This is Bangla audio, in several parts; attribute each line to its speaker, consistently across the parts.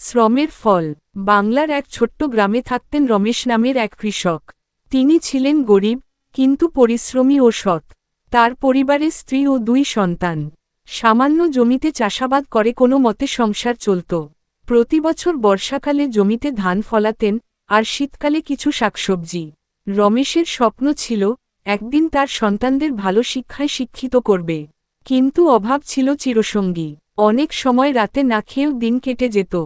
Speaker 1: শ্রমের ফল। বাংলার এক ছোট্ট গ্রামে থাকতেন রমেশ নামের এক কৃষক। তিনি ছিলেন গরিব, কিন্তু পরিশ্রমী ও সৎ। তার পরিবারে স্ত্রী ও 2 সন্তান। সামান্য জমিতে চাষাবাদ করে কোনো মতে সংসার চলত। প্রতি বছর বর্ষাকালে জমিতে ধান ফলাতেন, আর শীতকালে কিছু শাকসবজি। রমেশের স্বপ্ন ছিল, একদিন তার সন্তানদের ভালো শিক্ষায় শিক্ষিত করবে। কিন্তু অভাব ছিল চিরসঙ্গী। অনেক সময় রাতে না খেয়েও দিন কেটে যেত।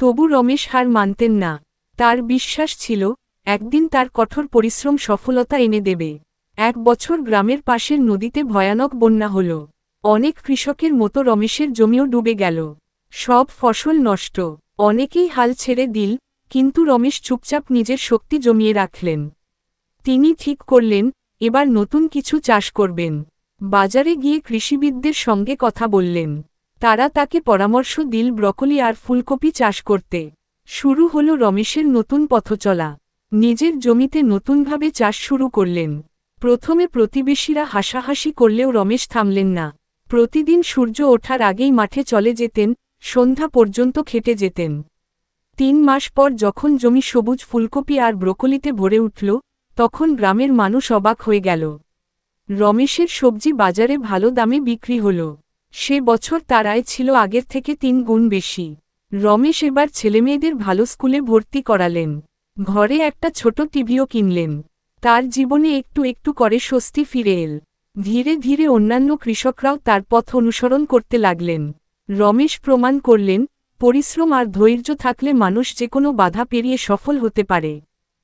Speaker 1: তবু রমেশ হার মানতেন না। তার বিশ্বাস ছিল, একদিন তার কঠোর পরিশ্রম সফলতা এনে দেবে। এক বছর গ্রামের পাশের নদীতে ভয়ানক বন্যা হল। অনেক কৃষকের মতো রমেশের জমিও ডুবে গেল। সব ফসল নষ্ট। অনেকেই হাল ছেড়ে দিল, কিন্তু রমেশ চুপচাপ নিজের শক্তি জমিয়ে রাখলেন। তিনি ঠিক করলেন, এবার নতুন কিছু চাষ করবেন। বাজারে গিয়ে কৃষিবিদদের সঙ্গে কথা বললেন। তারা তাকে পরামর্শ দিল ব্রকোলি আর ফুলকপি চাষ করতে। শুরু হলো রমেশের নতুন পথচলা। নিজের জমিতে নতুনভাবে চাষ শুরু করলেন। প্রথমে প্রতিবেশীরা হাসাহাসি করলেও রমেশ থামলেন না। প্রতিদিন সূর্য ওঠার আগেই মাঠে চলে যেতেন, সন্ধ্যা পর্যন্ত খেটে যেতেন। 3 মাস পর যখন জমি সবুজ ফুলকপি আর ব্রকোলিতে ভরে উঠল, তখন গ্রামের মানুষ অবাক হয়ে গেল। রমেশের সবজি বাজারে ভালো দামে বিক্রি হল। সে বছর তার আয় ছিল আগের থেকে 3 গুণ বেশি। রমেশ এবার ছেলেমেয়েদের ভালো স্কুলে ভর্তি করালেন। ঘরে একটা ছোট টিভিও কিনলেন। তার জীবনে একটু একটু করে স্বস্তি ফিরে এল। ধীরে ধীরে অন্যান্য কৃষকরাও তার পথ অনুসরণ করতে লাগলেন। রমেশ প্রমাণ করলেন, পরিশ্রম আর ধৈর্য থাকলে মানুষ যে কোনো বাধা পেরিয়ে সফল হতে পারে।